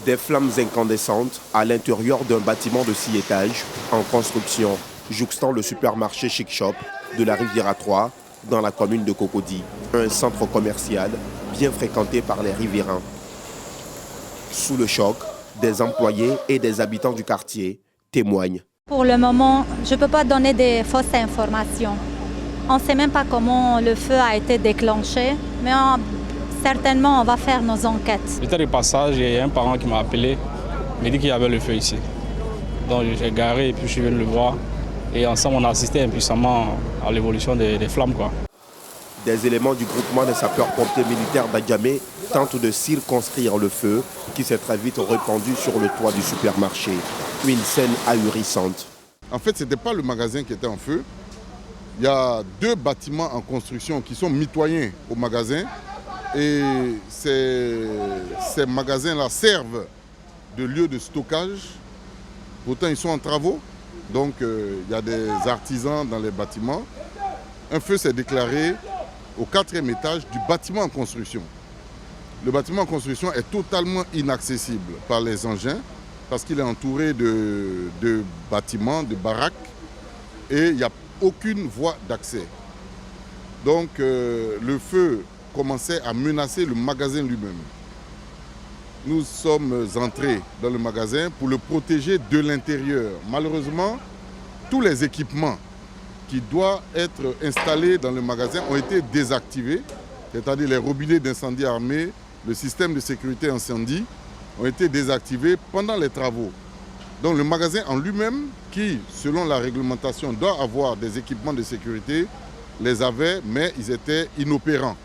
Des flammes incandescentes à l'intérieur d'un bâtiment de 6 étages en construction, jouxtant le supermarché Chic Shop de la Riviera 3 dans la commune de Cocody, un centre commercial bien fréquenté par les riverains. Sous le choc, des employés et des habitants du quartier témoignent. Pour le moment, je ne peux pas donner des fausses informations. On ne sait même pas comment le feu a été déclenché, mais certainement on va faire nos enquêtes. J'étais de passage et il y a un parent qui m'a appelé, il m'a dit qu'il y avait le feu ici. Donc j'ai garé et puis je suis venu le voir. Et ensemble on a assisté impuissamment à l'évolution des flammes, quoi. Des éléments du groupement des sapeurs-pompiers militaires d'Adjamé tentent de circonscrire le feu qui s'est très vite répandu sur le toit du supermarché. Une scène ahurissante. En fait, ce n'était pas le magasin qui était en feu. Il y a 2 bâtiments en construction qui sont mitoyens au magasin. Et ces magasins-là servent de lieu de stockage. Pourtant, ils sont en travaux. Donc, il y a des artisans dans les bâtiments. Un feu s'est déclaré au 4e étage du bâtiment en construction. Le bâtiment en construction est totalement inaccessible par les engins parce qu'il est entouré de bâtiments, de baraques, et il n'y a aucune voie d'accès. Donc le feu commençait à menacer le magasin lui-même. Nous sommes entrés dans le magasin pour le protéger de l'intérieur. Malheureusement, tous les équipements qui doivent être installés dans le magasin ont été désactivés, c'est-à-dire les robinets d'incendie armés, le système de sécurité incendie ont été désactivés pendant les travaux. Donc le magasin en lui-même, qui selon la réglementation doit avoir des équipements de sécurité, les avait, mais ils étaient inopérants.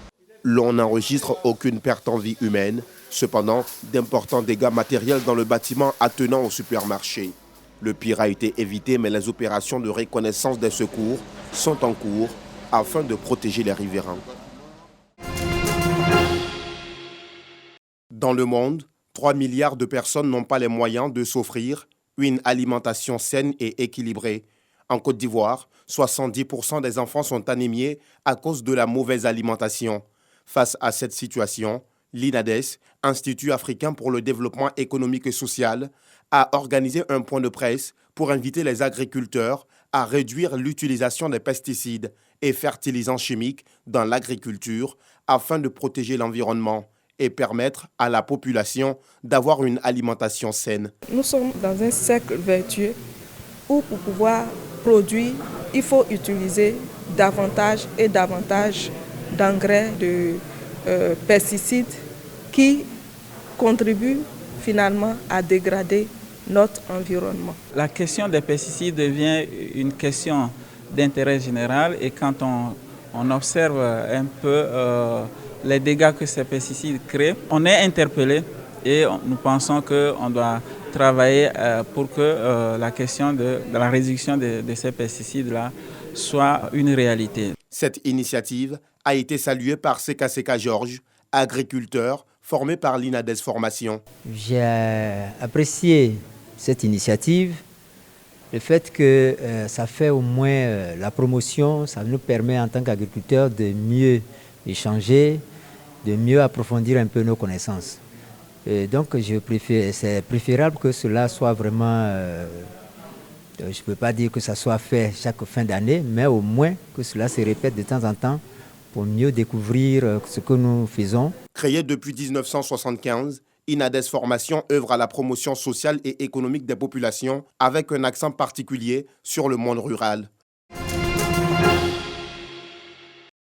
L'on n'enregistre aucune perte en vie humaine. Cependant, d'importants dégâts matériels dans le bâtiment attenant au supermarché. Le pire a été évité, mais les opérations de reconnaissance des secours sont en cours afin de protéger les riverains. Dans le monde, 3 milliards de personnes n'ont pas les moyens de s'offrir une alimentation saine et équilibrée. En Côte d'Ivoire, 70% des enfants sont anémiés à cause de la mauvaise alimentation. Face à cette situation, l'INADES, Institut africain pour le développement économique et social, a organisé un point de presse pour inviter les agriculteurs à réduire l'utilisation des pesticides et fertilisants chimiques dans l'agriculture afin de protéger l'environnement et permettre à la population d'avoir une alimentation saine. Nous sommes dans un cercle vertueux où pour pouvoir produire, il faut utiliser davantage et davantage d'engrais, de pesticides qui contribuent finalement à dégrader notre environnement. La question des pesticides devient une question d'intérêt général et quand on observe un peu les dégâts que ces pesticides créent, on est interpellé et nous pensons qu'on doit travailler pour que la question de la réduction de ces pesticides-là soit une réalité. Cette initiative a été saluée par Seka Georges, agriculteur formé par l'INADES Formation. J'ai apprécié cette initiative, le fait que ça fait au moins la promotion, ça nous permet en tant qu'agriculteurs de mieux échanger, de mieux approfondir un peu nos connaissances. Et donc c'est préférable que cela soit vraiment, je ne peux pas dire que ça soit fait chaque fin d'année, mais au moins que cela se répète de temps en temps pour mieux découvrir ce que nous faisons. Créé depuis 1975, INADES Formation œuvre à la promotion sociale et économique des populations avec un accent particulier sur le monde rural.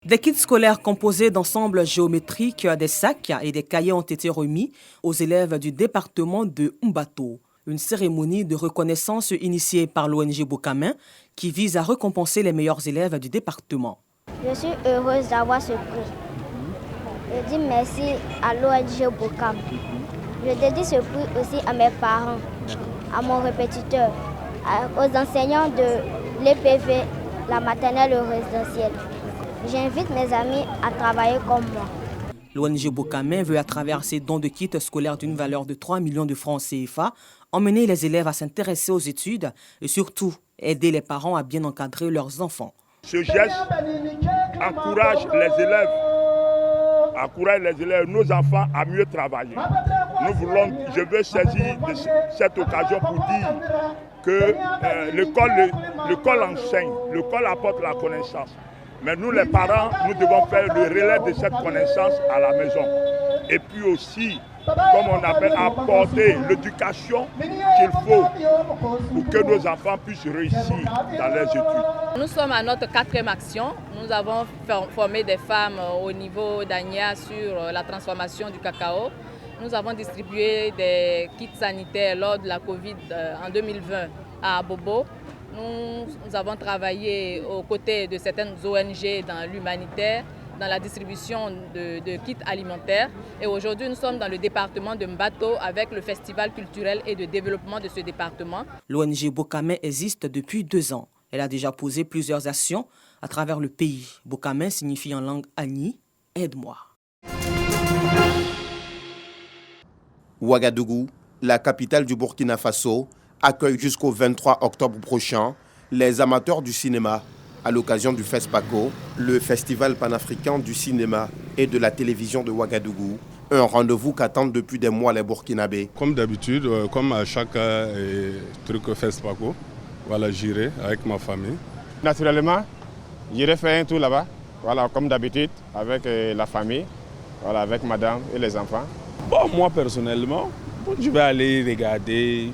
Des kits scolaires composés d'ensembles géométriques, des sacs et des cahiers ont été remis aux élèves du département de Mbato. Une cérémonie de reconnaissance initiée par l'ONG Bokamin qui vise à récompenser les meilleurs élèves du département. Je suis heureuse d'avoir ce prix. Je dis merci à l'ONG Bokamin. Je dédie ce prix aussi à mes parents, à mon répétiteur, aux enseignants de l'EPV, la maternelle résidentielle. J'invite mes amis à travailler comme moi. L'ONG Bokamin veut, à travers ses dons de kits scolaires d'une valeur de 3 millions de francs CFA, emmener les élèves à s'intéresser aux études et surtout aider les parents à bien encadrer leurs enfants. Ce geste encourage les élèves, nos enfants à mieux travailler. je veux saisir de cette occasion pour dire que l'école enseigne, l'école apporte la connaissance. Mais nous les parents, nous devons faire le relais de cette connaissance à la maison. Et puis aussi, comme on appelle, apporter l'éducation qu'il faut pour que nos enfants puissent réussir dans leurs études. Nous sommes à notre 4e action. Nous avons formé des femmes au niveau d'Agna sur la transformation du cacao. Nous avons distribué des kits sanitaires lors de la Covid en 2020 à Bobo. Nous avons travaillé aux côtés de certaines ONG dans l'humanitaire, dans la distribution de kits alimentaires. Et aujourd'hui, nous sommes dans le département de Mbato avec le festival culturel et de développement de ce département. L'ONG Bokame existe depuis 2 ans. Elle a déjà posé plusieurs actions à travers le pays. Bokame signifie en langue Agni, aide-moi. Ouagadougou, la capitale du Burkina Faso, accueille jusqu'au 23 octobre prochain les amateurs du cinéma à l'occasion du FESPACO, le festival panafricain du cinéma et de la télévision de Ouagadougou, un rendez-vous qu'attendent depuis des mois les Burkinabés. Comme d'habitude, comme à chaque truc FESPACO, voilà, j'irai avec ma famille. Naturellement, j'irai faire un tour là-bas, voilà, comme d'habitude, avec la famille, voilà, avec madame et les enfants. Bon, moi personnellement, je vais aller regarder,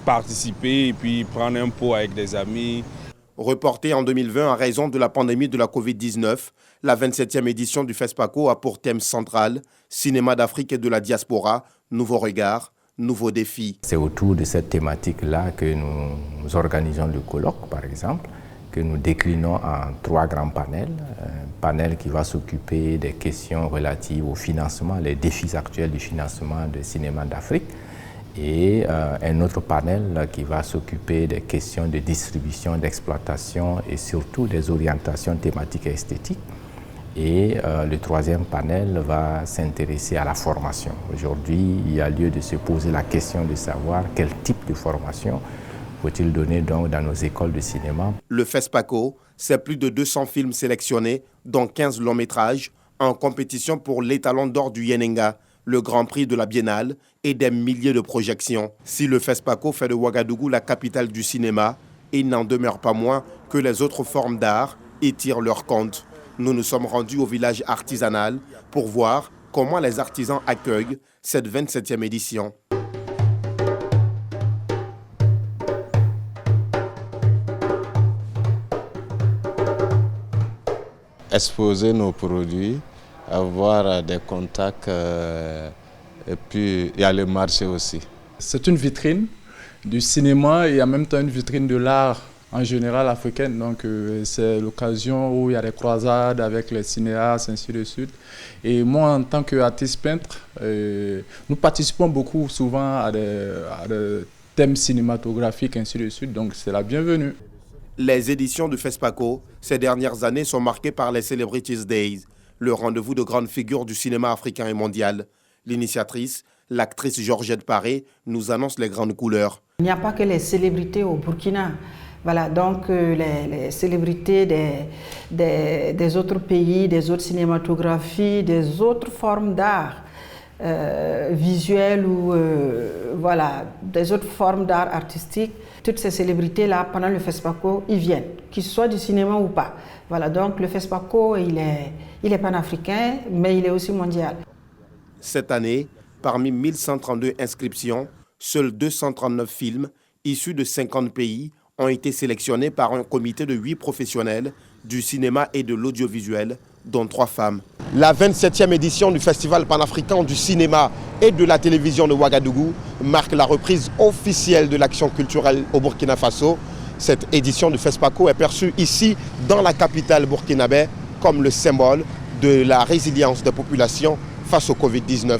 participer et puis prendre un pot avec des amis. Reportée en 2020 en raison de la pandémie de la Covid-19, la 27e édition du FESPACO a pour thème central « Cinéma d'Afrique et de la diaspora, nouveaux regards, nouveaux défis ». C'est autour de cette thématique-là que nous organisons le colloque, par exemple, que nous déclinons en 3 grands panels. Un panel qui va s'occuper des questions relatives au financement, les défis actuels du financement du cinéma d'Afrique. Et un autre panel qui va s'occuper des questions de distribution, d'exploitation et surtout des orientations thématiques et esthétiques. Et le 3e panel va s'intéresser à la formation. Aujourd'hui, il y a lieu de se poser la question de savoir quel type de formation faut-il donner donc dans nos écoles de cinéma. Le FESPACO, c'est plus de 200 films sélectionnés, dont 15 longs métrages, en compétition pour l'étalon d'or du Yenenga, le Grand Prix de la Biennale et des milliers de projections. Si le FESPACO fait de Ouagadougou la capitale du cinéma, il n'en demeure pas moins que les autres formes d'art y tirent leur compte. Nous nous sommes rendus au village artisanal pour voir comment les artisans accueillent cette 27e édition. Exposer nos produits, avoir des contacts et puis il y a le marché aussi. C'est une vitrine du cinéma et en même temps une vitrine de l'art en général africain. Donc c'est l'occasion où il y a des croisades avec les cinéastes, ainsi de suite. Et moi, en tant qu'artiste peintre, nous participons beaucoup souvent à des thèmes cinématographiques, ainsi de suite. Donc c'est la bienvenue. Les éditions du FESPACO, ces dernières années, sont marquées par les Celebrities Days, le rendez-vous de grandes figures du cinéma africain et mondial. L'initiatrice, l'actrice Georgette Paré, nous annonce les grandes couleurs. Il n'y a pas que les célébrités au Burkina. Voilà, donc les célébrités des autres pays, des autres cinématographies, des autres formes d'art visuel ou voilà, des autres formes d'art artistique. Toutes ces célébrités-là, pendant le FESPACO, ils viennent, qu'ils soient du cinéma ou pas. Voilà, donc le FESPACO, il est panafricain, mais il est aussi mondial. Cette année, parmi 1132 inscriptions, seuls 239 films issus de 50 pays ont été sélectionnés par un comité de 8 professionnels du cinéma et de l'audiovisuel, dont 3 femmes. La 27e édition du Festival panafricain du cinéma et de la télévision de Ouagadougou marque la reprise officielle de l'action culturelle au Burkina Faso. Cette édition du FESPACO est perçue ici, dans la capitale burkinabé, comme le symbole de la résilience des populations face au Covid-19.